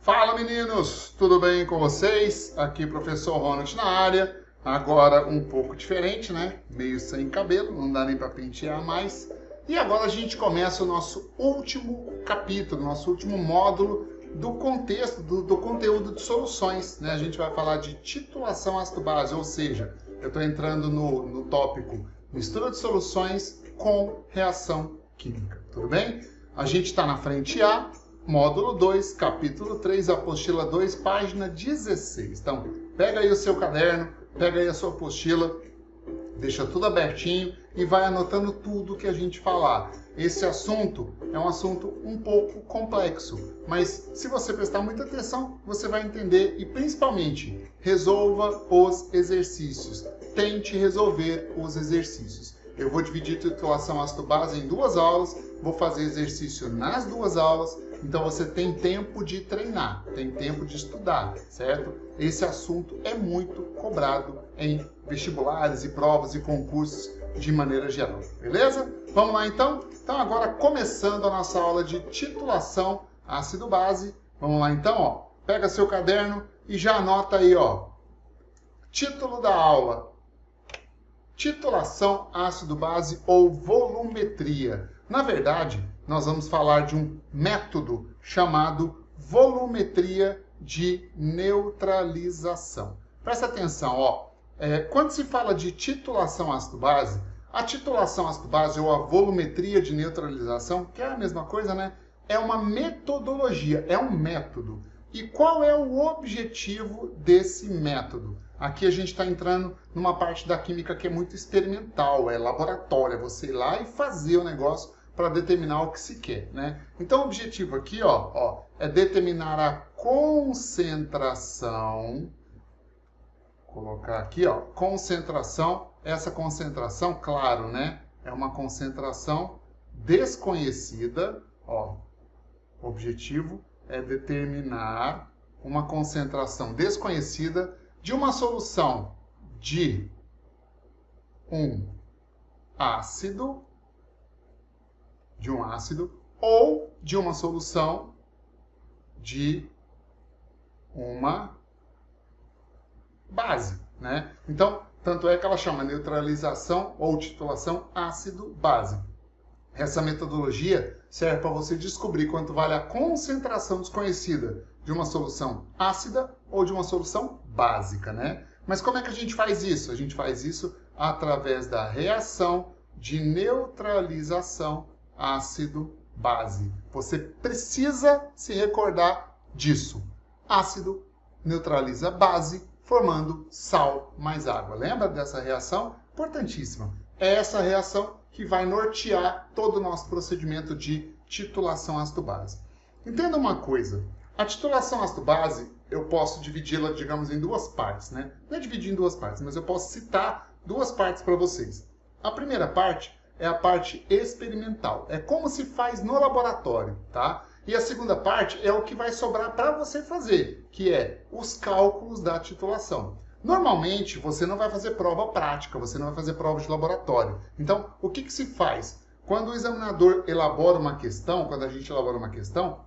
Fala meninos, tudo bem com vocês? Aqui professor Ronald na área, agora um pouco diferente, né? Meio sem cabelo, não dá nem para pentear mais. E agora a gente começa o nosso último capítulo, nosso último módulo do contexto, do conteúdo de soluções, né? A gente vai falar de titulação ácido-base, ou seja, eu estou entrando no tópico mistura de soluções com reação química, tudo bem? A gente está na frente A, módulo 2, capítulo 3, apostila 2, página 16. Então, pega aí o seu caderno, pega aí a sua apostila, deixa tudo abertinho e vai anotando tudo que a gente falar. Esse assunto é um assunto um pouco complexo, mas se você prestar muita atenção, você vai entender e principalmente resolva os exercícios. Tente resolver os exercícios. Eu vou dividir a titulação ácido-base em duas aulas, vou fazer exercício nas duas aulas, então você tem tempo de treinar, tem tempo de estudar, certo? Esse assunto é muito cobrado em vestibulares e provas e concursos de maneira geral, beleza? Vamos lá então? Então agora começando a nossa aula de titulação ácido-base, vamos lá então, ó. Pega seu caderno e já anota aí, ó. Título da aula: titulação ácido-base ou volumetria. Na verdade, nós vamos falar de um método chamado volumetria de neutralização. Presta atenção, ó. Quando se fala de titulação ácido-base, a titulação ácido-base ou a volumetria de neutralização, que é a mesma coisa, né? É uma metodologia, é um método. E qual é o objetivo desse método? Aqui a gente está entrando numa parte da química que é muito experimental, é laboratório, é você ir lá e fazer o negócio para determinar o que se quer, né? Então o objetivo aqui, ó, é determinar a concentração, colocar aqui, ó, concentração, essa concentração, claro, né? É uma concentração desconhecida, ó, o objetivo é determinar uma concentração desconhecida de uma solução de um ácido, ou de uma solução de uma base, né? Então, tanto é que ela chama neutralização ou titulação ácido-base. Essa metodologia serve para você descobrir quanto vale a concentração desconhecida de uma solução ácida ou de uma solução básica, né? Mas como é que a gente faz isso? A gente faz isso através da reação de neutralização ácido-base. Você precisa se recordar disso. Ácido neutraliza base, formando sal mais água. Lembra dessa reação? Importantíssima. É essa reação que vai nortear todo o nosso procedimento de titulação ácido-base. Entenda uma coisa. A titulação ácido-base, eu posso dividi-la, digamos, em duas partes, né? Não é dividir em duas partes, mas eu posso citar duas partes para vocês. A primeira parte é a parte experimental. É como se faz no laboratório, tá? E a segunda parte é o que vai sobrar para você fazer, que é os cálculos da titulação. Normalmente, você não vai fazer prova prática, você não vai fazer prova de laboratório. Então, o que se faz? Quando o examinador elabora uma questão, quando a gente elabora uma questão,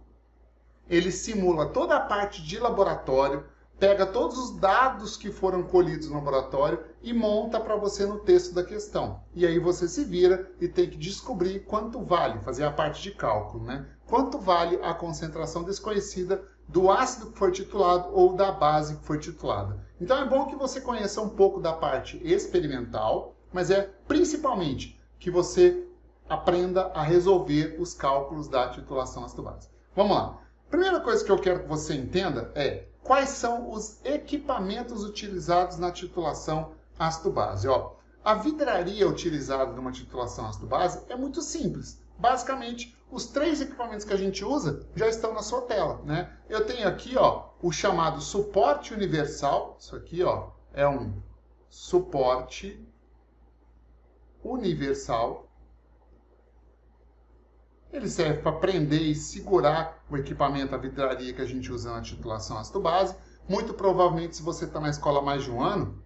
ele simula toda a parte de laboratório, pega todos os dados que foram colhidos no laboratório e monta para você no texto da questão. E aí você se vira e tem que descobrir quanto vale, fazer a parte de cálculo, né? Quanto vale a concentração desconhecida do ácido que foi titulado ou da base que foi titulada. Então é bom que você conheça um pouco da parte experimental, mas é principalmente que você aprenda a resolver os cálculos da titulação ácido-base. Vamos lá. Primeira coisa que eu quero que você entenda é quais são os equipamentos utilizados na titulação ácido-base. A vidraria utilizada numa titulação ácido-base é muito simples. Basicamente, os três equipamentos que a gente usa já estão na sua tela, né? Eu tenho aqui, ó, o chamado suporte universal. Isso aqui, ó, é um suporte universal. Ele serve para prender e segurar o equipamento, a vidraria que a gente usa na titulação ácido-base. Muito provavelmente, se você está na escola há mais de um ano,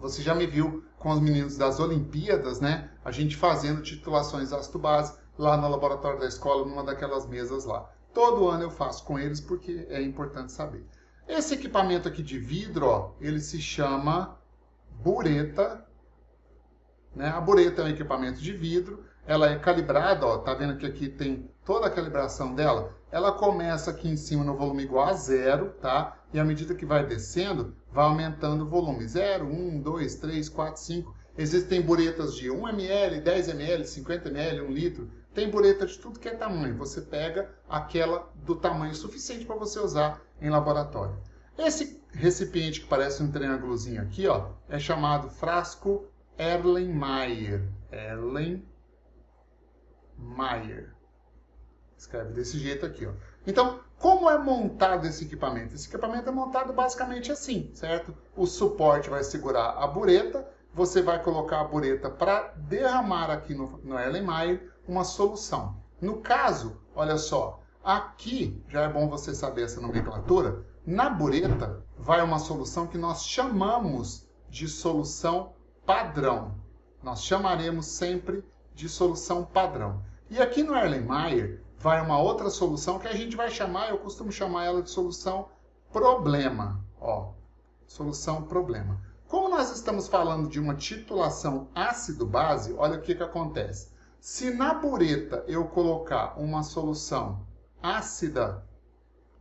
você já me viu com os meninos das Olimpíadas, né? A gente fazendo titulações ácido-base lá no laboratório da escola, numa daquelas mesas lá. Todo ano eu faço com eles porque é importante saber. Esse equipamento aqui de vidro, ó, ele se chama bureta, né? A bureta é um equipamento de vidro, ela é calibrada, ó, tá vendo que aqui tem toda a calibração dela? Ela começa aqui em cima no volume igual a 0, tá? E à medida que vai descendo, vai aumentando o volume. 0, 1, 2, 3, 4, 5. Existem buretas de 1 ml, 10 ml, 50 ml, 1 litro. Tem bureta de tudo que é tamanho. Você pega aquela do tamanho suficiente para você usar em laboratório. Esse recipiente que parece um triângulozinho aqui, ó, é chamado frasco Erlenmeyer. Erlenmeyer. Escreve desse jeito aqui, ó. Então, como é montado esse equipamento? Esse equipamento é montado basicamente assim, certo? O suporte vai segurar a bureta, você vai colocar a bureta para derramar aqui no Erlenmeyer uma solução. No caso, olha só, aqui, já é bom você saber essa nomenclatura, na bureta vai uma solução que nós chamamos de solução padrão. Nós chamaremos sempre de solução padrão. E aqui no Erlenmeyer vai uma outra solução que a gente vai chamar, eu costumo chamar ela de solução problema. Ó, solução problema. Como nós estamos falando de uma titulação ácido-base, olha o que acontece. Se na bureta eu colocar uma solução ácida,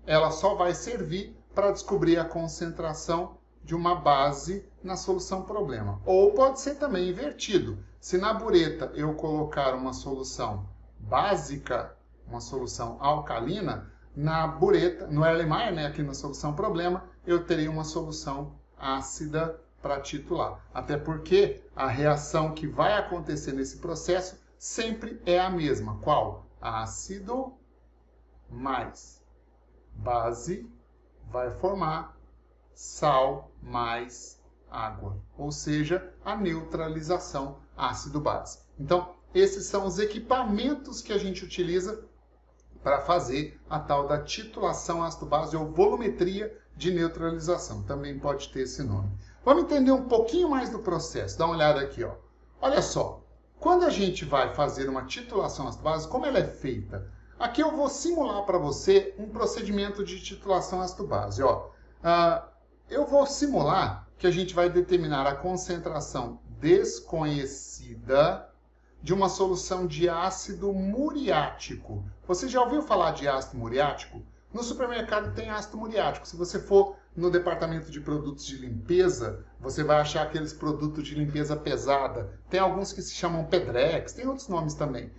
ela só vai servir para descobrir a concentração de uma base na solução problema. Ou pode ser também invertido. Se na bureta eu colocar uma solução básica, uma solução alcalina, na bureta, no Erlenmeyer, né, aqui na solução problema, eu teria uma solução ácida para titular. Até porque a reação que vai acontecer nesse processo sempre é a mesma. Qual? Ácido mais base vai formar sal mais água. Ou seja, a neutralização ácido-base. Então, esses são os equipamentos que a gente utiliza para fazer a tal da titulação ácido-base ou volumetria de neutralização. Também pode ter esse nome. Vamos entender um pouquinho mais do processo. Dá uma olhada aqui, ó. Olha só. Quando a gente vai fazer uma titulação ácido-base, como ela é feita? Aqui eu vou simular para você um procedimento de titulação ácido-base. Eu vou simular que a gente vai determinar a concentração desconhecida de uma solução de ácido muriático. Você já ouviu falar de ácido muriático? No supermercado tem ácido muriático. Se você for no departamento de produtos de limpeza, você vai achar aqueles produtos de limpeza pesada. Tem alguns que se chamam Pedrex, tem outros nomes também.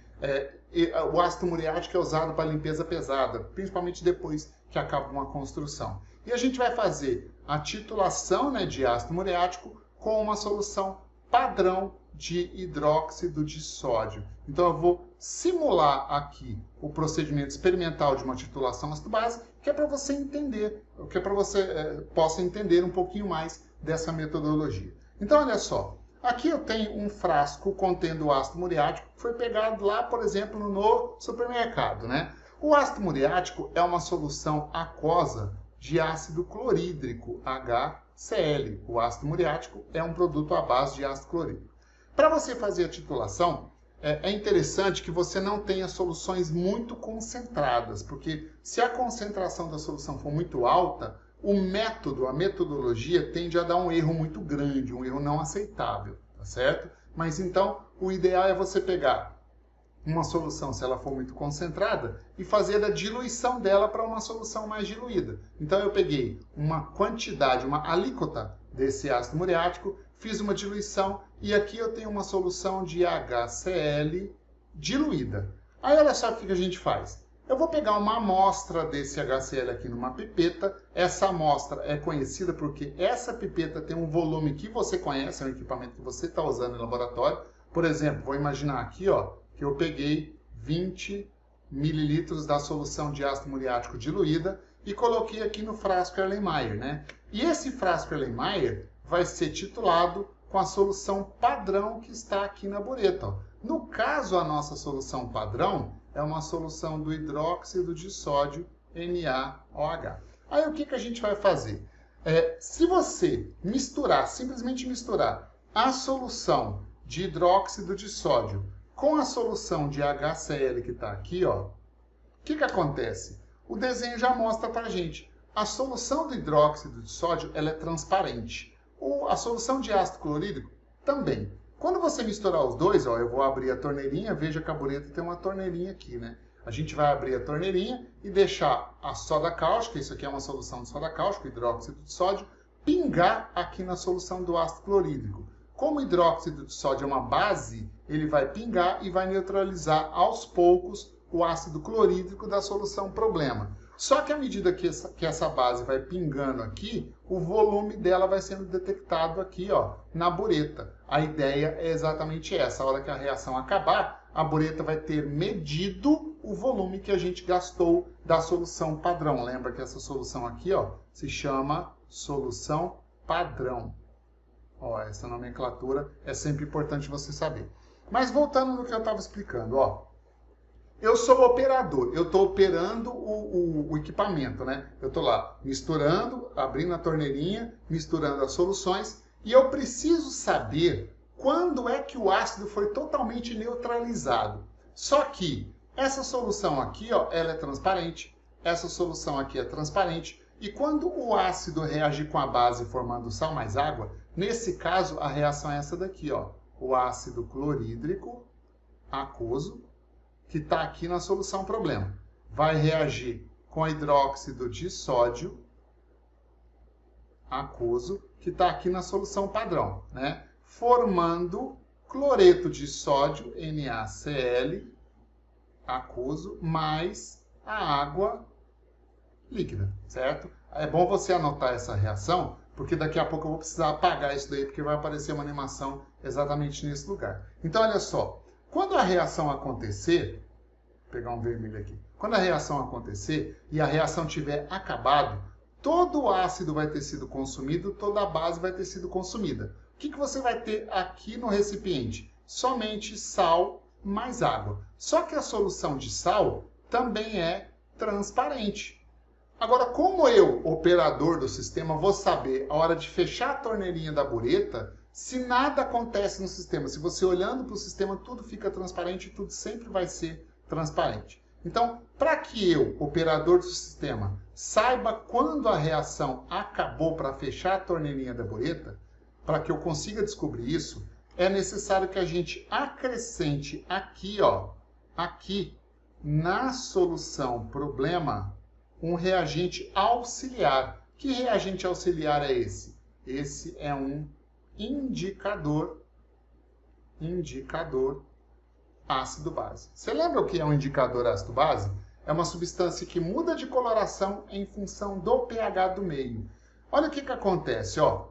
O ácido muriático é usado para limpeza pesada, principalmente depois que acaba uma construção. E a gente vai fazer a titulação, né, de ácido muriático com uma solução padrão de hidróxido de sódio. Então eu vou simular aqui o procedimento experimental de uma titulação ácido-base, que é para você entender, que é para você possa entender um pouquinho mais dessa metodologia. Então olha só, aqui eu tenho um frasco contendo ácido muriático que foi pegado lá, por exemplo, no supermercado, né? O ácido muriático é uma solução aquosa de ácido clorídrico, HCl. O ácido muriático é um produto à base de ácido clorídrico. Para você fazer a titulação, é interessante que você não tenha soluções muito concentradas, porque se a concentração da solução for muito alta, o método, a metodologia tende a dar um erro muito grande, um erro não aceitável, tá certo? Mas então, o ideal é você pegar uma solução, se ela for muito concentrada, e fazer a diluição dela para uma solução mais diluída. Então eu peguei uma quantidade, uma alíquota desse ácido muriático, fiz uma diluição e aqui eu tenho uma solução de HCl diluída. Aí olha só o que a gente faz. Eu vou pegar uma amostra desse HCl aqui numa pipeta. Essa amostra é conhecida porque essa pipeta tem um volume que você conhece, é um equipamento que você está usando em laboratório. Por exemplo, vou imaginar aqui, ó, que eu peguei 20 ml da solução de ácido muriático diluída e coloquei aqui no frasco Erlenmeyer, né? E esse frasco Erlenmeyer vai ser titulado com a solução padrão que está aqui na bureta, ó. No caso, a nossa solução padrão é uma solução do hidróxido de sódio NaOH. Aí o que a gente vai fazer? Se você misturar, simplesmente misturar a solução de hidróxido de sódio com a solução de HCl que está aqui, ó, o que acontece? O desenho já mostra para a gente. A solução do hidróxido de sódio ela é transparente. A solução de ácido clorídrico também. Quando você misturar os dois, ó, eu vou abrir a torneirinha, veja que a bureta tem uma torneirinha aqui, né? A gente vai abrir a torneirinha e deixar a soda cáustica, isso aqui é uma solução de soda cáustica, hidróxido de sódio, pingar aqui na solução do ácido clorídrico. Como o hidróxido de sódio é uma base, ele vai pingar e vai neutralizar aos poucos o ácido clorídrico da solução problema. Só que à medida que essa base vai pingando aqui, o volume dela vai sendo detectado aqui, ó, na bureta. A ideia é exatamente essa. A hora que a reação acabar, a bureta vai ter medido o volume que a gente gastou da solução padrão. Lembra que essa solução aqui, ó, se chama solução padrão. Ó, essa nomenclatura é sempre importante você saber. Mas voltando no que eu estava explicando, ó. Eu sou o operador, eu estou operando o equipamento, né? Eu estou lá misturando, abrindo a torneirinha, misturando as soluções e eu preciso saber quando é que o ácido foi totalmente neutralizado. Só que essa solução aqui, ó, ela é transparente, essa solução aqui é transparente e quando o ácido reagir com a base formando sal mais água, nesse caso a reação é essa daqui, ó, o ácido clorídrico aquoso, que está aqui na solução problema. Vai reagir com hidróxido de sódio aquoso, que está aqui na solução padrão, né? Formando cloreto de sódio, NaCl, aquoso, mais a água líquida, certo? É bom você anotar essa reação, porque daqui a pouco eu vou precisar apagar isso daí, porque vai aparecer uma animação exatamente nesse lugar. Então, olha só. Quando a reação acontecer, vou pegar um vermelho aqui. Quando a reação acontecer e a reação tiver acabado, todo o ácido vai ter sido consumido, toda a base vai ter sido consumida. O que você vai ter aqui no recipiente? Somente sal mais água. Só que a solução de sal também é transparente. Agora, como eu, operador do sistema, vou saber a hora de fechar a torneirinha da bureta, se nada acontece no sistema, se você olhando para o sistema, tudo fica transparente, tudo sempre vai ser transparente. Então, para que eu, operador do sistema, saiba quando a reação acabou para fechar a torneirinha da bureta, para que eu consiga descobrir isso, é necessário que a gente acrescente aqui, ó, aqui na solução problema, um reagente auxiliar. Que reagente auxiliar é esse? Esse é um indicador ácido-base. Você lembra o que é um indicador ácido-base? É uma substância que muda de coloração em função do pH do meio. Olha o que acontece, ó.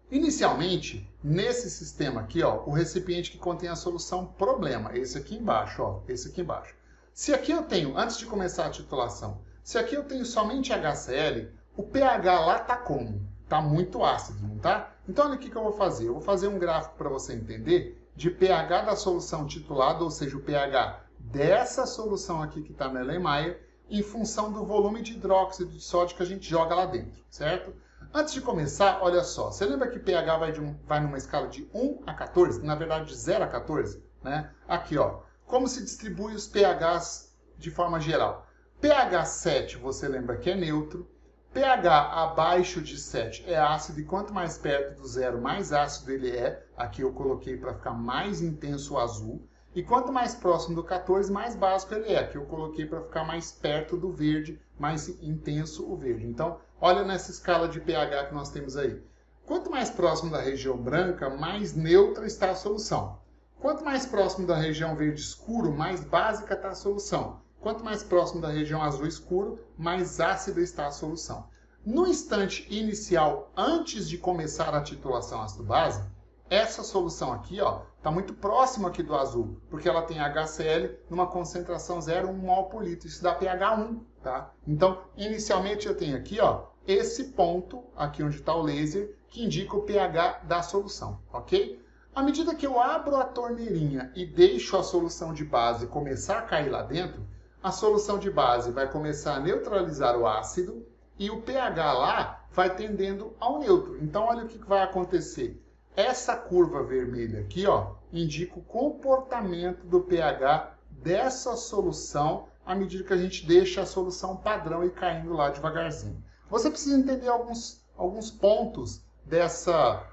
Inicialmente, nesse sistema aqui, ó, o recipiente que contém a solução problema, esse aqui embaixo, ó, esse aqui embaixo. Se aqui eu tenho, antes de começar a titulação, se aqui eu tenho somente HCl, o pH lá tá como? Tá muito ácido, não tá? Então, olha o que eu vou fazer. Eu vou fazer um gráfico para você entender de pH da solução titulada, ou seja, o pH dessa solução aqui que está na Erlenmeyer, em função do volume de hidróxido de sódio que a gente joga lá dentro, certo? Antes de começar, olha só. Você lembra que pH vai numa escala de 1 a 14? Na verdade, de 0 a 14, né? Aqui, ó. Como se distribui os pHs de forma geral? pH 7, você lembra que é neutro. pH abaixo de 7 é ácido e quanto mais perto do zero, mais ácido ele é. Aqui eu coloquei para ficar mais intenso o azul. E quanto mais próximo do 14, mais básico ele é. Aqui eu coloquei para ficar mais perto do verde, mais intenso o verde. Então, olha nessa escala de pH que nós temos aí. Quanto mais próximo da região branca, mais neutra está a solução. Quanto mais próximo da região verde escuro, mais básica está a solução. Quanto mais próximo da região azul escuro, mais ácida está a solução. No instante inicial, antes de começar a titulação ácido-base, essa solução aqui está muito próxima aqui do azul, porque ela tem HCl numa concentração 0,1 mol por litro. Isso dá pH 1, tá? Então, inicialmente eu tenho aqui esse ponto, aqui onde está o laser, que indica o pH da solução, ok? À medida que eu abro a torneirinha e deixo a solução de base começar a cair lá dentro, a solução de base vai começar a neutralizar o ácido e o pH lá vai tendendo ao neutro. Então, olha o que vai acontecer. Essa curva vermelha aqui, indica o comportamento do pH dessa solução à medida que a gente deixa a solução padrão ir caindo lá devagarzinho. Você precisa entender alguns pontos dessa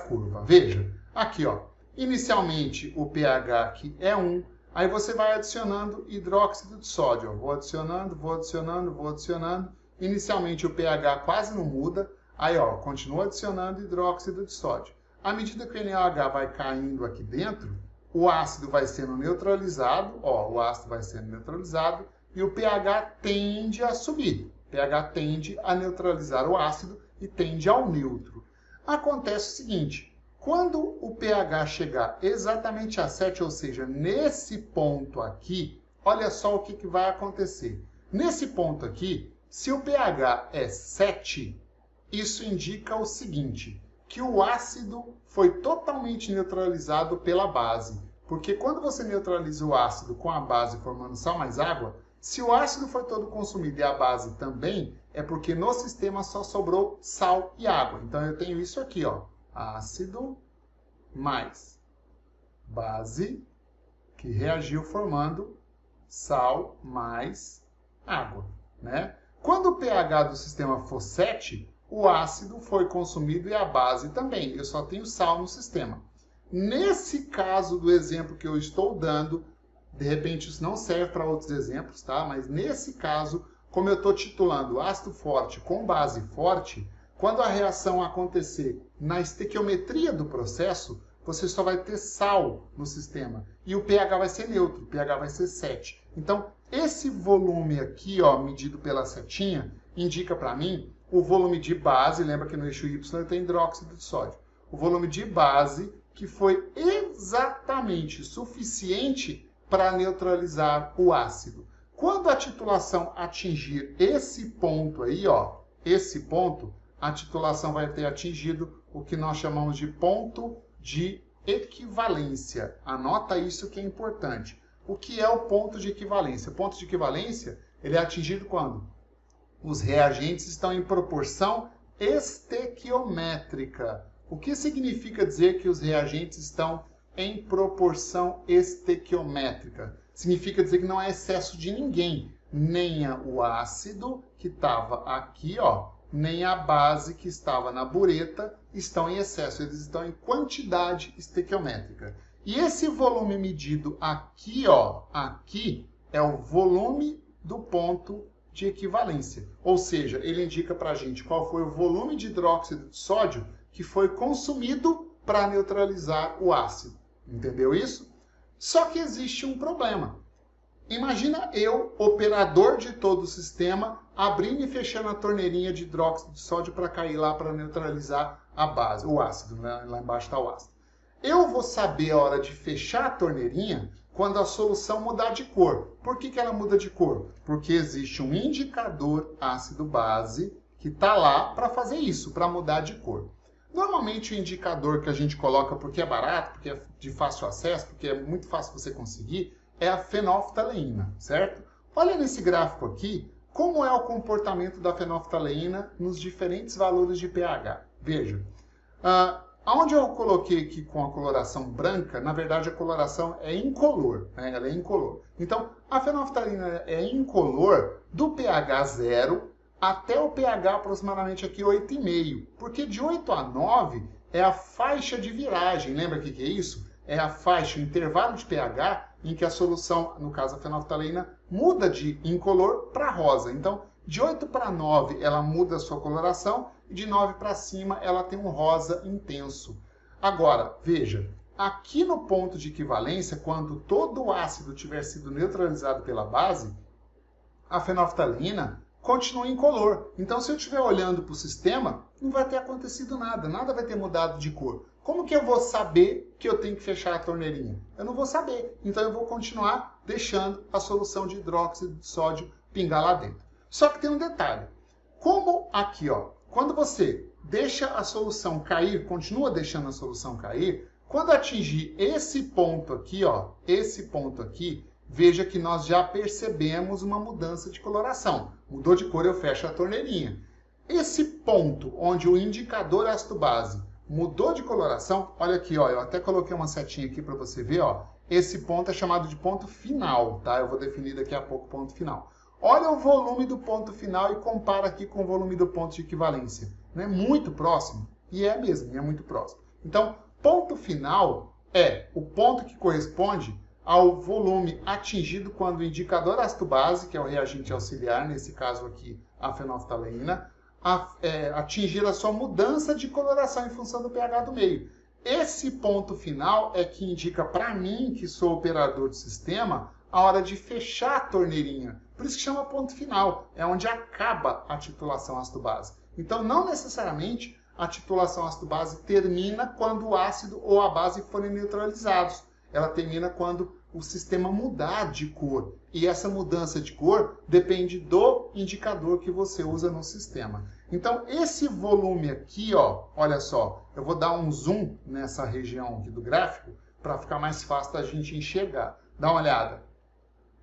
curva. Veja, aqui ó, inicialmente o pH aqui é 1, aí você vai adicionando hidróxido de sódio. Ó. Vou adicionando. Inicialmente o pH quase não muda, aí ó, continua adicionando hidróxido de sódio. À medida que o NaOH vai caindo aqui dentro, o ácido vai sendo neutralizado, ó, o ácido vai sendo neutralizado e o pH tende a subir. O pH tende a neutralizar o ácido e tende ao neutro. Acontece o seguinte, quando o pH chegar exatamente a 7, ou seja, nesse ponto aqui, olha só o que vai acontecer. Nesse ponto aqui, se o pH é 7, isso indica o seguinte, que o ácido foi totalmente neutralizado pela base. Porque quando você neutraliza o ácido com a base formando sal mais água, se o ácido foi todo consumido e a base também, é porque no sistema só sobrou sal e água. Então eu tenho isso aqui, ó, ácido mais base que reagiu formando sal mais água, né? Quando o pH do sistema for 7, o ácido foi consumido e a base também. Eu só tenho sal no sistema. Nesse caso do exemplo que eu estou dando, de repente isso não serve para outros exemplos, tá? Mas nesse caso, como eu estou titulando ácido forte com base forte, quando a reação acontecer na estequiometria do processo, você só vai ter sal no sistema. E o pH vai ser neutro, o pH vai ser 7. Então, esse volume aqui, ó, medido pela setinha, indica para mim o volume de base, lembra que no eixo Y tem hidróxido de sódio. O volume de base que foi exatamente suficiente para neutralizar o ácido. Quando a titulação atingir esse ponto aí, ó, esse ponto, a titulação vai ter atingido o que nós chamamos de ponto de equivalência. Anota isso que é importante. O que é o ponto de equivalência? O ponto de equivalência ele é atingido quando os reagentes estão em proporção estequiométrica. O que significa dizer que os reagentes estão em proporção estequiométrica? Significa dizer que não há excesso de ninguém, nem o ácido que estava aqui, ó, nem a base que estava na bureta estão em excesso, eles estão em quantidade estequiométrica. E esse volume medido aqui, ó, aqui é o volume do ponto de equivalência. Ou seja, ele indica para a gente qual foi o volume de hidróxido de sódio que foi consumido para neutralizar o ácido. Entendeu isso? Só que existe um problema. Imagina eu, operador de todo o sistema, abrindo e fechando a torneirinha de hidróxido de sódio para cair lá para neutralizar a base, o ácido, né? Lá embaixo está o ácido. Eu vou saber a hora de fechar a torneirinha quando a solução mudar de cor. Por que ela muda de cor? Porque existe um indicador ácido-base que está lá para fazer isso, para mudar de cor. Normalmente o indicador que a gente coloca porque é barato, porque é de fácil acesso, porque é muito fácil você conseguir, é a fenolftaleína, certo? Olha nesse gráfico aqui como é o comportamento da fenolftaleína nos diferentes valores de pH. Veja, onde eu coloquei aqui com a coloração branca, na verdade a coloração é incolor, né? Ela é incolor. Então, a fenolftaleína é incolor do pH 0 até o pH aproximadamente aqui 8,5. Porque de 8 a 9 é a faixa de viragem. Lembra o que é isso? É a faixa, o intervalo de pH em que a solução, no caso a fenolftaleína, muda de incolor para rosa. Então, de 8 para 9 ela muda a sua coloração e de 9 para cima ela tem um rosa intenso. Agora, veja, aqui no ponto de equivalência, quando todo o ácido tiver sido neutralizado pela base, a fenolftaleína continua incolor. Então, se eu estiver olhando para o sistema, não vai ter acontecido nada, nada vai ter mudado de cor. Como que eu vou saber que eu tenho que fechar a torneirinha? Eu não vou saber. Então, eu vou continuar deixando a solução de hidróxido de sódio pingar lá dentro. Só que tem um detalhe. Como aqui, ó, quando você deixa a solução cair, continua deixando a solução cair, quando atingir esse ponto aqui, ó, esse ponto aqui, veja que nós já percebemos uma mudança de coloração. Mudou de cor, eu fecho a torneirinha. Esse ponto onde o indicador ácido-base mudou de coloração, olha aqui, ó, eu até coloquei uma setinha aqui para você ver, ó. esse ponto é chamado de ponto final, tá? Eu vou definir daqui a pouco o ponto final. Olha o volume do ponto final e compara aqui com o volume do ponto de equivalência. Não é muito próximo? E é mesmo, é muito próximo. Então, ponto final é o ponto que corresponde ao volume atingido quando o indicador ácido-base, que é o reagente auxiliar, nesse caso aqui a fenolftaleína, atingir a sua mudança de coloração em função do pH do meio. Esse ponto final é que indica para mim, que sou operador do sistema, a hora de fechar a torneirinha. Por isso que chama ponto final, é onde acaba a titulação ácido-base. Então, não necessariamente a titulação ácido-base termina quando o ácido ou a base forem neutralizados. Ela termina quando o sistema mudar de cor. E essa mudança de cor depende do indicador que você usa no sistema. Então, esse volume aqui, ó, olha só, eu vou dar um zoom nessa região aqui do gráfico para ficar mais fácil da gente enxergar. Dá uma olhada.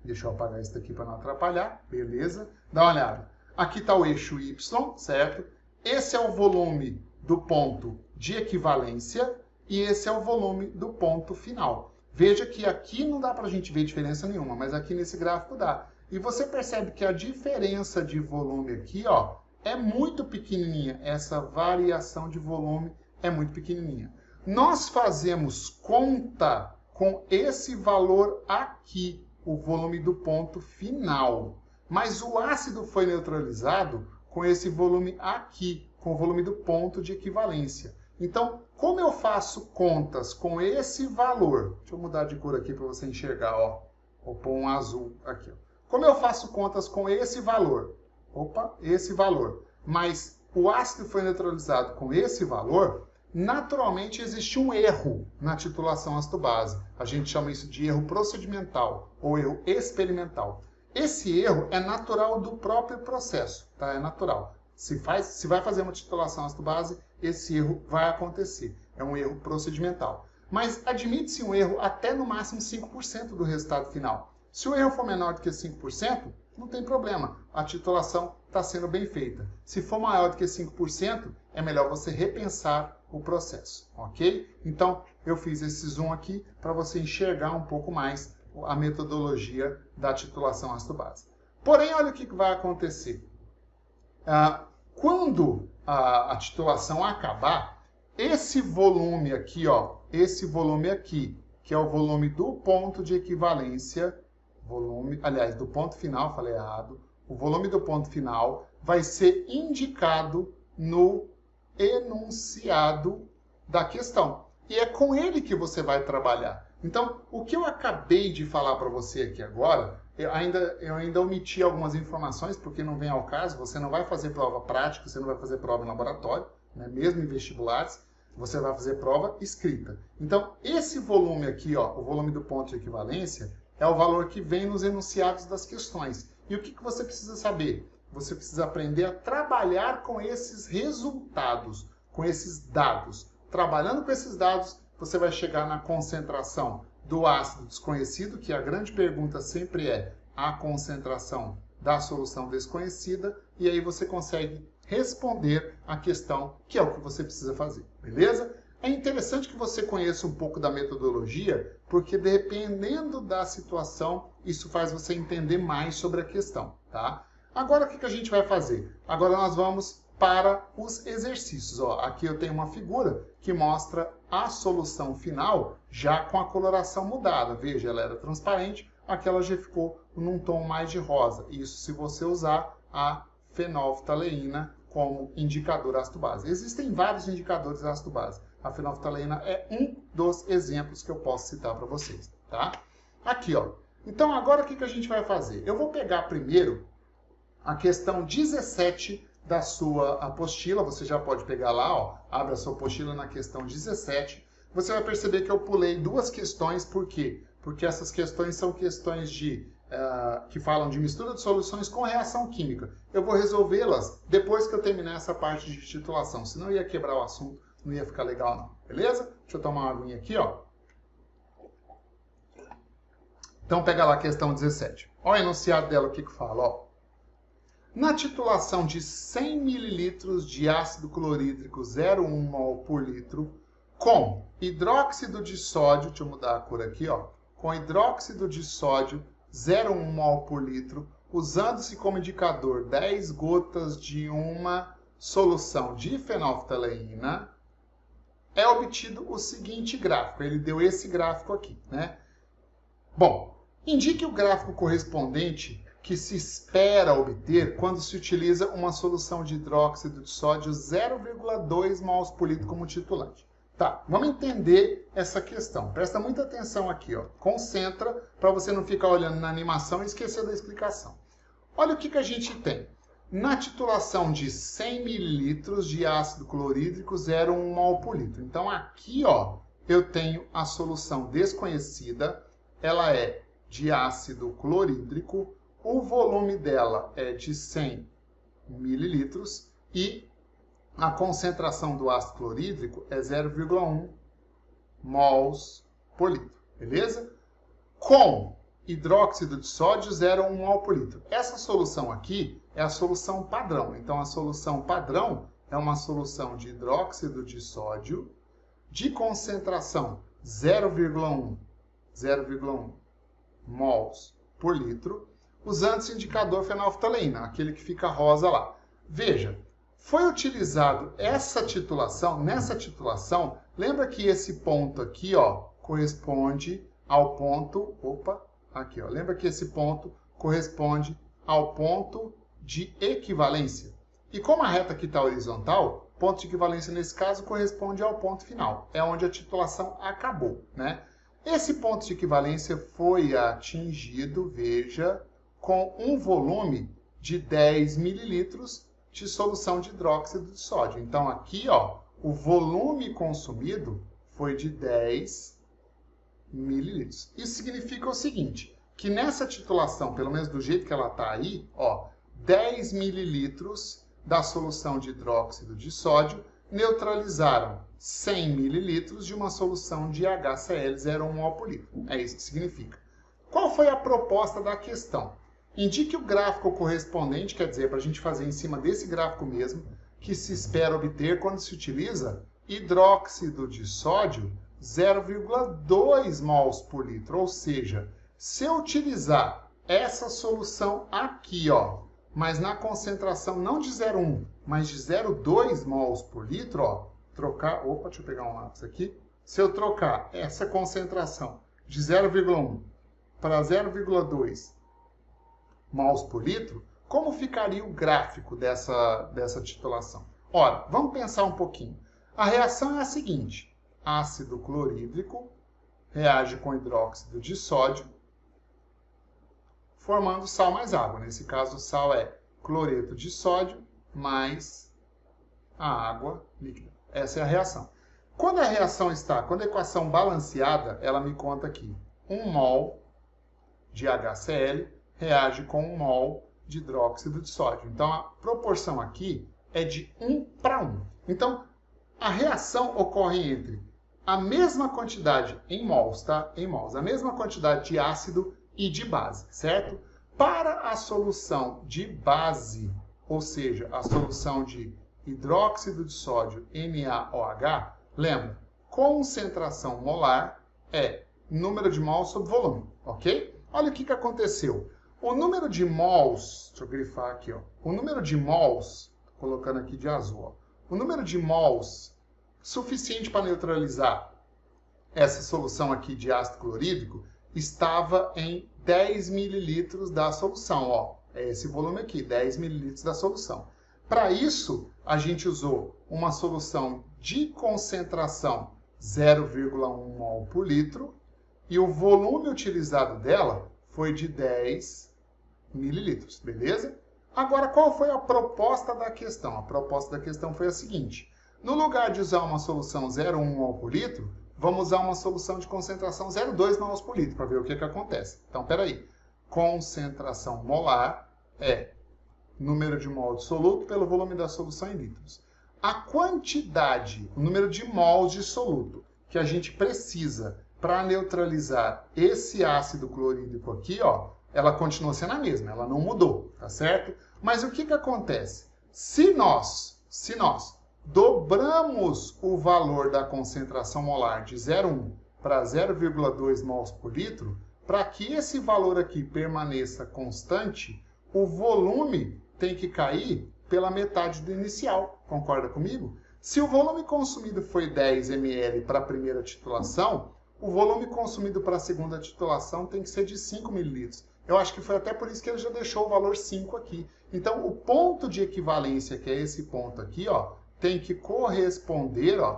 Deixa eu apagar isso daqui para não atrapalhar. Beleza? Dá uma olhada. Aqui está o eixo Y, certo? Esse é o volume do ponto de equivalência e esse é o volume do ponto final. Veja que aqui não dá para a gente ver diferença nenhuma, mas aqui nesse gráfico dá. E você percebe que a diferença de volume aqui, ó, é muito pequenininha. Essa variação de volume é muito pequenininha. Nós fazemos conta com esse valor aqui, o volume do ponto final. Mas o ácido foi neutralizado com esse volume aqui, com o volume do ponto de equivalência. Então, como eu faço contas com esse valor? Deixa eu mudar de cor aqui para você enxergar, ó. Vou pôr um azul aqui, ó. Como eu faço contas com esse valor? Opa, esse valor. Mas o ácido foi neutralizado com esse valor, naturalmente existe um erro na titulação ácido-base. A gente chama isso de erro procedimental ou erro experimental. Esse erro é natural do próprio processo, tá? É natural. Se vai fazer uma titulação ácido-base, esse erro vai acontecer. É um erro procedimental. Mas admite-se um erro até no máximo 5% do resultado final. Se o erro for menor do que 5%, não tem problema. A titulação está sendo bem feita. Se for maior do que 5%, é melhor você repensar o processo, ok? Então, eu fiz esse zoom aqui para você enxergar um pouco mais a metodologia da titulação ácido-base. Porém, olha o que vai acontecer. Quando a titulação acabar, esse volume aqui, ó, esse volume aqui, que é o volume do ponto de equivalência, do ponto final, falei errado, o volume do ponto final vai ser indicado no enunciado da questão. E é com ele que você vai trabalhar. Então, o que eu acabei de falar para você aqui agora, eu ainda omiti algumas informações, porque não vem ao caso, você não vai fazer prova prática, você não vai fazer prova em laboratório, né? Mesmo em vestibulares, você vai fazer prova escrita. Então, esse volume aqui, ó, o volume do ponto de equivalência, é o valor que vem nos enunciados das questões. E o que você precisa saber? Você precisa aprender a trabalhar com esses resultados, com esses dados. Trabalhando com esses dados, você vai chegar na concentração do ácido desconhecido, que a grande pergunta sempre é a concentração da solução desconhecida, e aí você consegue responder a questão, que é o que você precisa fazer, beleza? É interessante que você conheça um pouco da metodologia, porque dependendo da situação, isso faz você entender mais sobre a questão, tá? Agora, o que a gente vai fazer? Agora nós vamos para os exercícios. Ó, aqui eu tenho uma figura que mostra a solução final já com a coloração mudada. Veja, ela era transparente, aqui ela já ficou num tom mais de rosa. Isso se você usar a fenolftaleína como indicador ácido-base. Existem vários indicadores ácido-base. A fenolftaleína é um dos exemplos que eu posso citar para vocês, tá? Aqui, ó. Então, agora o que a gente vai fazer? Eu vou pegar primeiro a questão 17 da sua apostila. Você já pode pegar lá, ó. Abre a sua apostila na questão 17. Você vai perceber que eu pulei duas questões. Por quê? Porque essas questões são questões que falam de mistura de soluções com reação química. Eu vou resolvê-las depois que eu terminar essa parte de titulação. Senão eu ia quebrar o assunto. Não ia ficar legal, não. Beleza? Deixa eu tomar uma aguinha aqui, ó. Então, pega lá a questão 17. Olha o enunciado dela, o que fala, ó. Na titulação de 100 ml de ácido clorídrico 0,1 mol por litro com hidróxido de sódio, deixa eu mudar a cor aqui, ó, com hidróxido de sódio 0,1 mol por litro, usando-se como indicador 10 gotas de uma solução de fenolftaleína, é obtido o seguinte gráfico. Ele deu esse gráfico aqui, né? Bom, indique o gráfico correspondente que se espera obter quando se utiliza uma solução de hidróxido de sódio 0,2 mols por litro como titulante. Tá, vamos entender essa questão. Presta muita atenção aqui, ó. Concentra para você não ficar olhando na animação e esquecer da explicação. Olha o que a gente tem. Na titulação de 100 ml de ácido clorídrico, 0,1 mol por litro. Então aqui, ó, eu tenho a solução desconhecida. Ela é de ácido clorídrico. O volume dela é de 100 ml e a concentração do ácido clorídrico é 0,1 mols por litro, beleza? Com hidróxido de sódio, 0,1 mol por litro. Essa solução aqui é a solução padrão. Então, a solução padrão é uma solução de hidróxido de sódio de concentração 0,1 mols por litro, usando esse indicador fenolftaleína, aquele que fica rosa lá. Veja, foi utilizado essa titulação, nessa titulação, lembra que esse ponto aqui, ó, corresponde ao ponto, aqui, ó, lembra que esse ponto corresponde ao ponto de equivalência. E como a reta aqui está horizontal, ponto de equivalência nesse caso corresponde ao ponto final, é onde a titulação acabou, né? Esse ponto de equivalência foi atingido, veja, com um volume de 10 ml de solução de hidróxido de sódio. Então, aqui, ó, o volume consumido foi de 10 ml. Isso significa o seguinte, que nessa titulação, pelo menos do jeito que ela está aí, ó, 10 ml da solução de hidróxido de sódio neutralizaram 100 ml de uma solução de HCl 0,1 mol por litro. É isso que significa. Qual foi a proposta da questão? Indique o gráfico correspondente, quer dizer, para a gente fazer em cima desse gráfico mesmo, que se espera obter quando se utiliza hidróxido de sódio 0,2 mols por litro. Ou seja, se eu utilizar essa solução aqui, ó, mas na concentração não de 0,1, mas de 0,2 mols por litro, ó, trocar, deixa eu pegar um lápis aqui. Se eu trocar essa concentração de 0,1 para 0,2 mols por litro, como ficaria o gráfico dessa titulação? Ora, vamos pensar um pouquinho. A reação é a seguinte. Ácido clorídrico reage com hidróxido de sódio, formando sal mais água. Nesse caso, o sal é cloreto de sódio mais a água líquida. Essa é a reação. Quando a equação balanceada, ela me conta aqui 1 mol de HCl reage com 1 mol de hidróxido de sódio. Então, a proporção aqui é de 1 para 1. Então, a reação ocorre entre a mesma quantidade em mols, tá? Em mols, a mesma quantidade de ácido e de base, certo? Para a solução de base, ou seja, a solução de hidróxido de sódio NaOH, lembra, concentração molar é número de mols sobre volume, ok? Olha o que aconteceu. O número de mols, deixa eu grifar aqui, ó. O número de mols, tô colocando aqui de azul, ó. O número de mols suficiente para neutralizar essa solução aqui de ácido clorídrico estava em 10 ml da solução, ó. É esse volume aqui, 10 ml da solução. Para isso, a gente usou uma solução de concentração 0,1 mol por litro e o volume utilizado dela foi de 10 mililitros, beleza? Agora, qual foi a proposta da questão? A proposta da questão foi a seguinte. No lugar de usar uma solução 0,1 mol por litro, vamos usar uma solução de concentração 0,2 mols por litro, para ver o que acontece. Então, peraí. Concentração molar é número de mol de soluto pelo volume da solução em litros. A quantidade, o número de mols de soluto que a gente precisa para neutralizar esse ácido clorídrico aqui, ó, ela continua sendo a mesma, ela não mudou, tá certo? Mas o que acontece? Se nós dobramos o valor da concentração molar de 0,1 para 0,2 mols por litro, para que esse valor aqui permaneça constante, o volume tem que cair pela metade do inicial. Concorda comigo? Se o volume consumido foi 10 ml para a primeira titulação, o volume consumido para a segunda titulação tem que ser de 5 ml. Eu acho que foi até por isso que ele já deixou o valor 5 aqui. Então, o ponto de equivalência, que é esse ponto aqui, ó, tem que corresponder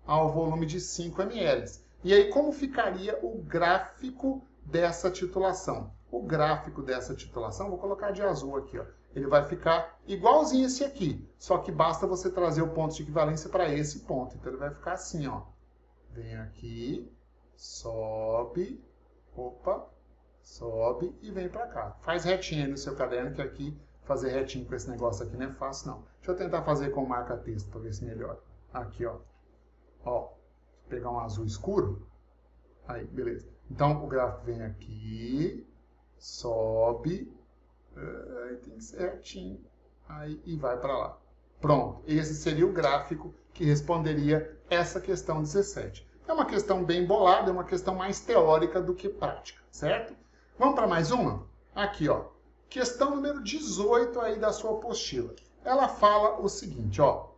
ao volume de 5 ml. E aí, como ficaria o gráfico dessa titulação? O gráfico dessa titulação, vou colocar de azul aqui, ó. Ele vai ficar igualzinho esse aqui, só que basta você trazer o ponto de equivalência para esse ponto. Então, ele vai ficar assim, ó. Vem aqui, sobe, sobe e vem para cá. Faz retinho aí no seu caderno, que aqui fazer retinho com esse negócio aqui não é fácil, não. Deixa eu tentar fazer com marca-texto para ver se melhora. Aqui, ó. Ó, vou pegar um azul escuro. Aí, beleza. Então, o gráfico vem aqui, sobe, tem que ser retinho, aí, e vai para lá. Pronto, esse seria o gráfico que responderia essa questão 17. É uma questão bem bolada, é uma questão mais teórica do que prática, certo? Vamos para mais uma? Aqui, ó. Questão número 18 aí da sua apostila. Ela fala o seguinte, ó. Vou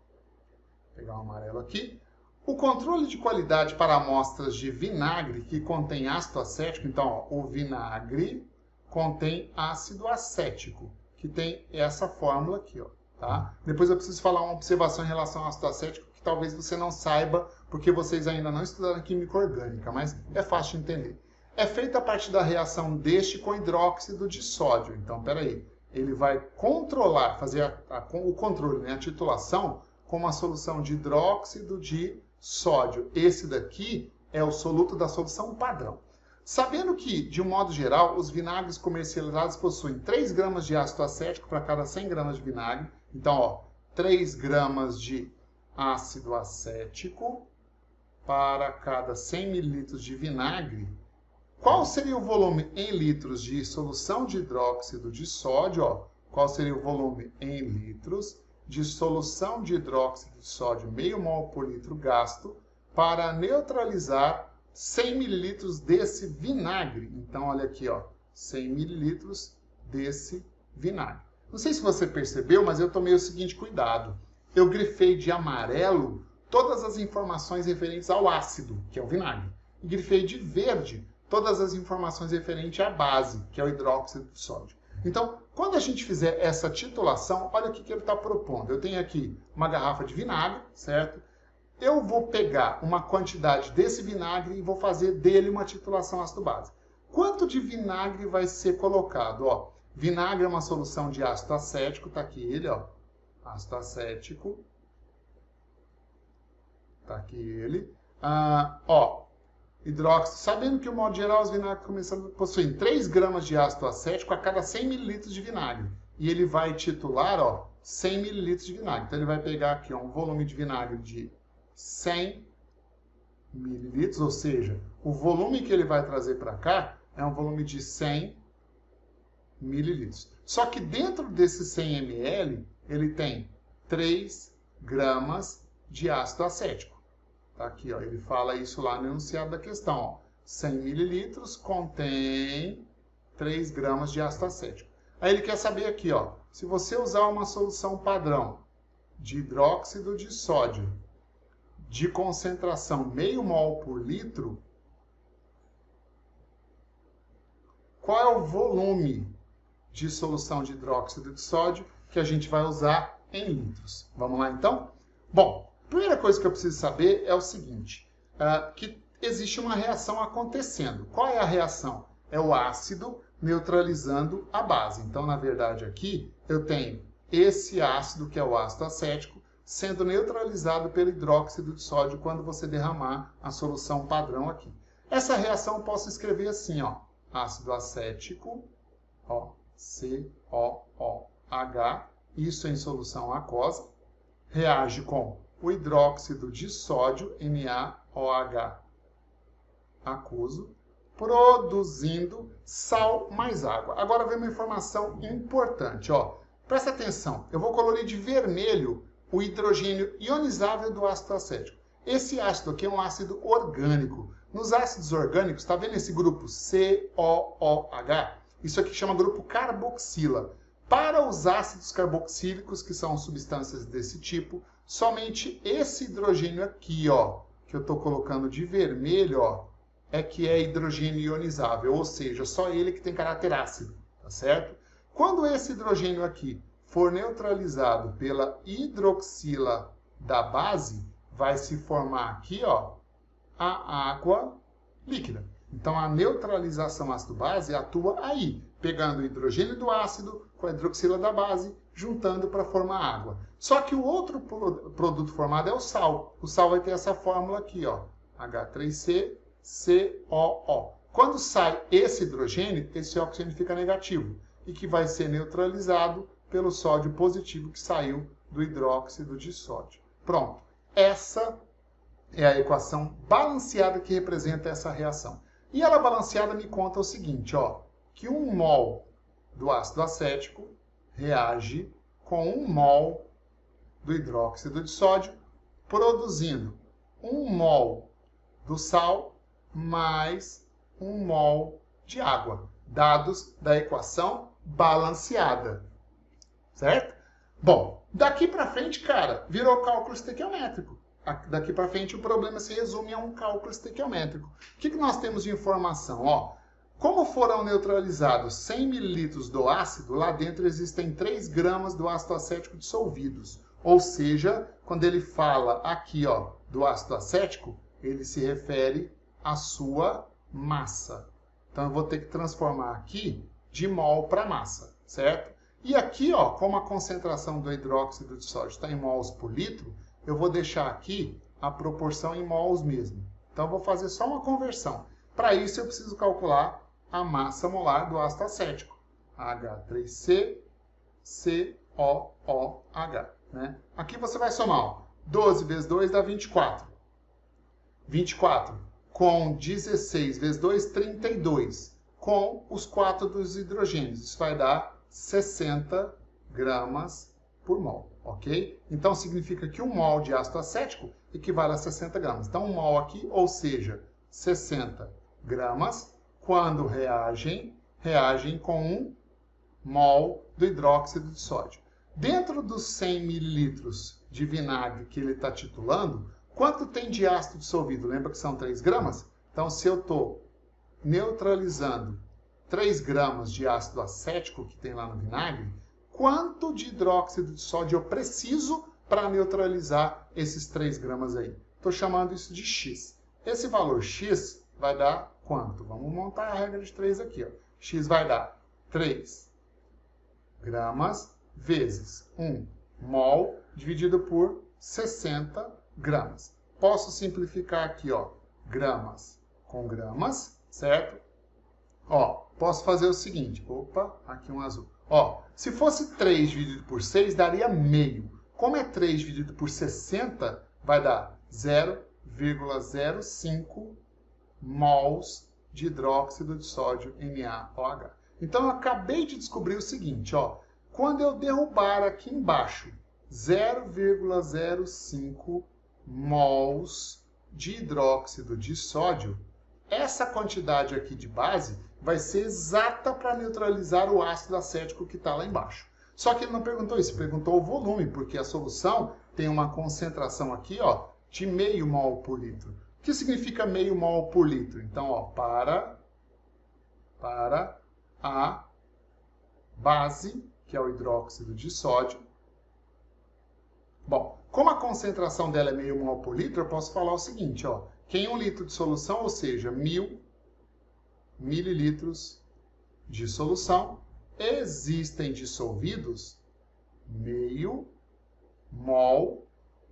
pegar um amarelo aqui. O controle de qualidade para amostras de vinagre que contém ácido acético, então, ó, o vinagre contém ácido acético, que tem essa fórmula aqui, ó, tá? Depois eu preciso falar uma observação em relação ao ácido acético que talvez você não saiba, porque vocês ainda não estudaram química orgânica, mas é fácil de entender. É feita a partir da reação deste com hidróxido de sódio. Então, peraí, ele vai controlar, fazer o controle, né, a titulação, com uma solução de hidróxido de sódio. Esse daqui é o soluto da solução padrão. Sabendo que, de um modo geral, os vinagres comercializados possuem 3 gramas de ácido acético para cada 100 gramas de vinagre. Então, ó, 3 gramas de ácido acético para cada 100 mililitros de vinagre. Qual seria o volume em litros de solução de hidróxido de sódio? Ó, qual seria o volume em litros de solução de hidróxido de sódio, meio mol por litro gasto, para neutralizar 100 mililitros desse vinagre? Então, olha aqui, ó, 100 mililitros desse vinagre. Não sei se você percebeu, mas eu tomei o seguinte cuidado. Eu grifei de amarelo todas as informações referentes ao ácido, que é o vinagre. E grifei de verde todas as informações referentes à base, que é o hidróxido de sódio. Então, quando a gente fizer essa titulação, olha o que ele está propondo. Eu tenho aqui uma garrafa de vinagre, certo? Eu vou pegar uma quantidade desse vinagre e vou fazer dele uma titulação ácido-base. Quanto de vinagre vai ser colocado? Ó, vinagre é uma solução de ácido acético, tá aqui ele, ó. Ácido acético. Tá aqui ele. Ó, hidróxido. Sabendo que, no modo geral, os vinagres possuem 3 gramas de ácido acético a cada 100 mililitros de vinagre. E ele vai titular, ó, 100 mililitros de vinagre. Então, ele vai pegar aqui, ó, um volume de vinagre de 100 mililitros, ou seja, o volume que ele vai trazer para cá é um volume de 100 mililitros. Só que dentro desses 100 ml, ele tem 3 gramas de ácido acético. Tá aqui, ó, ele fala isso lá no enunciado da questão. Ó. 100 mililitros contém 3 gramas de ácido acético. Aí ele quer saber aqui, ó, se você usar uma solução padrão de hidróxido de sódio de concentração meio mol por litro, qual é o volume de solução de hidróxido de sódio que a gente vai usar em litros? Vamos lá, então? Bom, a primeira coisa que eu preciso saber é o seguinte, que existe uma reação acontecendo. Qual é a reação? É o ácido neutralizando a base. Então, na verdade, aqui eu tenho esse ácido, que é o ácido acético, sendo neutralizado pelo hidróxido de sódio quando você derramar a solução padrão aqui. Essa reação eu posso escrever assim, ó, ácido acético, ó, COOH, isso em solução aquosa, reage com o hidróxido de sódio, NaOH aquoso, produzindo sal mais água. Agora vem uma informação importante, ó. Presta atenção, eu vou colorir de vermelho o hidrogênio ionizável do ácido acético. Esse ácido aqui é um ácido orgânico. Nos ácidos orgânicos, está vendo esse grupo COOH? Isso aqui chama grupo carboxila. Para os ácidos carboxílicos, que são substâncias desse tipo, somente esse hidrogênio aqui, ó, que eu estou colocando de vermelho, ó, é que é hidrogênio ionizável, ou seja, só ele que tem caráter ácido, tá certo? Quando esse hidrogênio aqui for neutralizado pela hidroxila da base, vai se formar aqui, ó, a água líquida. Então, a neutralização ácido-base atua aí, pegando o hidrogênio do ácido com a hidroxila da base, juntando para formar água. Só que o outro produto formado é o sal. O sal vai ter essa fórmula aqui, ó, H3CCOO. Quando sai esse hidrogênio, esse oxigênio fica negativo e que vai ser neutralizado pelo sódio positivo que saiu do hidróxido de sódio. Pronto. Essa é a equação balanceada que representa essa reação. E ela balanceada me conta o seguinte, ó, que 1 mol do ácido acético reage com 1 mol do hidróxido de sódio, produzindo 1 mol do sal mais 1 mol de água, dados da equação balanceada, certo? Bom, daqui para frente, cara, virou cálculo estequiométrico. Daqui para frente o problema se resume a um cálculo estequiométrico. O que nós temos de informação? Ó, como foram neutralizados 100 ml do ácido, lá dentro existem 3 gramas do ácido acético dissolvidos. Ou seja, quando ele fala aqui, ó, do ácido acético, ele se refere à sua massa. Então eu vou ter que transformar aqui de mol para massa, certo? E aqui, ó, como a concentração do hidróxido de sódio está em mols por litro, eu vou deixar aqui a proporção em mols mesmo. Então, eu vou fazer só uma conversão. Para isso, eu preciso calcular a massa molar do ácido acético. H3CCOOH. Né? Aqui você vai somar. Ó, 12 vezes 2 dá 24. 24 com 16 vezes 2, 32. Com os 4 dos hidrogênios. Isso vai dar 60 gramas por mol. Ok? Então, significa que 1 mol de ácido acético equivale a 60 gramas. Então, 1 mol aqui, ou seja, 60 gramas, quando reagem com 1 mol do hidróxido de sódio. Dentro dos 100 mililitros de vinagre que ele está titulando, quanto tem de ácido dissolvido? Lembra que são 3 gramas? Então, se eu estou neutralizando 3 gramas de ácido acético que tem lá no vinagre, quanto de hidróxido de sódio eu preciso para neutralizar esses 3 gramas aí? Estou chamando isso de X. Esse valor X vai dar quanto? Vamos montar a regra de 3 aqui. Ó. X vai dar 3 gramas vezes 1 mol dividido por 60 gramas. Posso simplificar aqui, ó, gramas com gramas, certo? Ó, posso fazer o seguinte. Opa, aqui um azul. Ó, se fosse 3 dividido por 6, daria meio. Como é 3 dividido por 60, vai dar 0,05 mols de hidróxido de sódio NaOH. Então, eu acabei de descobrir o seguinte, ó. Quando eu derrubar aqui embaixo 0,05 mols de hidróxido de sódio, essa quantidade aqui de base vai ser exata para neutralizar o ácido acético que está lá embaixo. Só que ele não perguntou isso, perguntou o volume, porque a solução tem uma concentração aqui, ó, de meio mol por litro. O que significa meio mol por litro? Então, ó, para a base, que é o hidróxido de sódio. Bom, como a concentração dela é meio mol por litro, eu posso falar o seguinte, ó, que em 1 litro de solução, ou seja, 1000 mililitros de solução, existem dissolvidos meio mol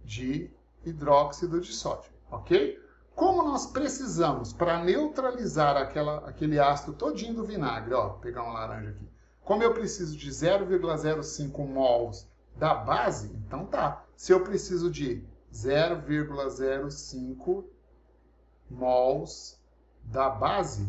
de hidróxido de sódio, ok? Como nós precisamos, para neutralizar aquele ácido todinho do vinagre, ó, vou pegar uma laranja aqui, como eu preciso de 0,05 mols da base, então tá, se eu preciso de 0,05 mols da base,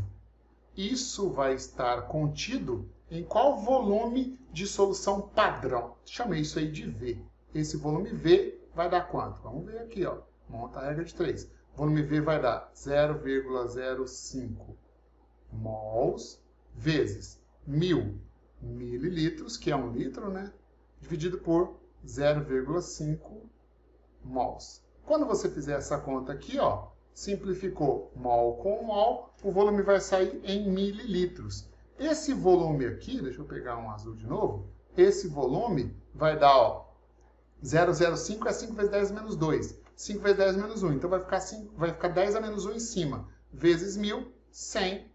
isso vai estar contido em qual volume de solução padrão? Chamei isso aí de V. Esse volume V vai dar quanto? Vamos ver aqui, ó. monta a regra de 3. Volume V vai dar 0,05 mols vezes 1.000 mililitros, que é 1 litro, né? Dividido por 0,5 mols. Quando você fizer essa conta aqui, ó, simplificou mol com mol, o volume vai sair em mililitros. Esse volume aqui, deixa eu pegar um azul de novo, esse volume vai dar, ó, 0,05 é 5 vezes 10 menos 2. 5 vezes 10 menos 1. Então vai ficar 10 a menos 1 em cima. Vezes 1.000, 100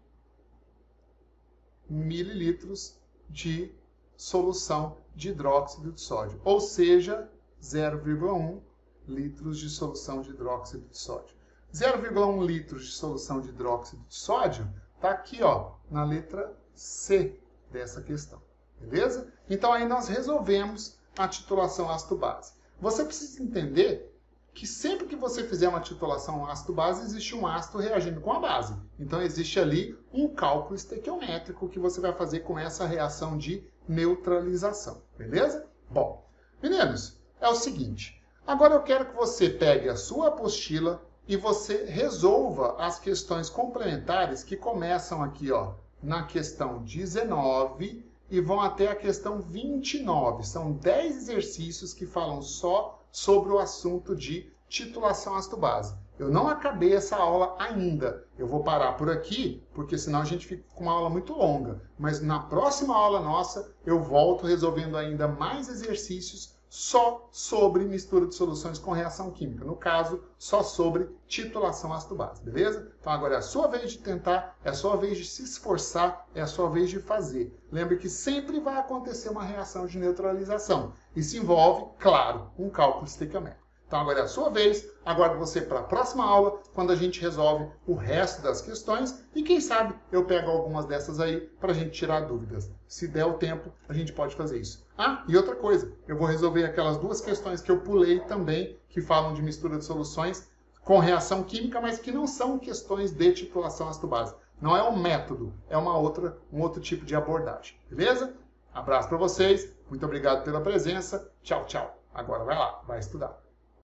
mililitros de solução de hidróxido de sódio. Ou seja, 0,1 litros de solução de hidróxido de sódio. 0,1 litros de solução de hidróxido de sódio está aqui, ó, na letra C dessa questão. Beleza? Então aí nós resolvemos a titulação ácido-base. Você precisa entender que sempre que você fizer uma titulação ácido-base, existe um ácido reagindo com a base. Então existe ali um cálculo estequiométrico que você vai fazer com essa reação de neutralização. Beleza? Bom, meninos, é o seguinte. Agora eu quero que você pegue a sua apostila e você resolva as questões complementares que começam aqui, ó, na questão 19 e vão até a questão 29. São 10 exercícios que falam só sobre o assunto de titulação ácido-base. Eu não acabei essa aula ainda. Eu vou parar por aqui, porque senão a gente fica com uma aula muito longa. Mas na próxima aula nossa, eu volto resolvendo ainda mais exercícios só sobre mistura de soluções com reação química. No caso, só sobre titulação ácido-base, beleza? Então agora é a sua vez de tentar, é a sua vez de se esforçar, é a sua vez de fazer. Lembre que sempre vai acontecer uma reação de neutralização. Isso envolve, claro, um cálculo estequiométrico. Então agora é a sua vez, aguardo você para a próxima aula, quando a gente resolve o resto das questões e quem sabe eu pego algumas dessas aí para a gente tirar dúvidas. Se der o tempo, a gente pode fazer isso. Ah, e outra coisa, eu vou resolver aquelas duas questões que eu pulei também, que falam de mistura de soluções com reação química, mas que não são questões de titulação ácido-base. Não é um método, é um outro tipo de abordagem. Beleza? Abraço para vocês, muito obrigado pela presença. Tchau, tchau. Agora vai lá, vai estudar.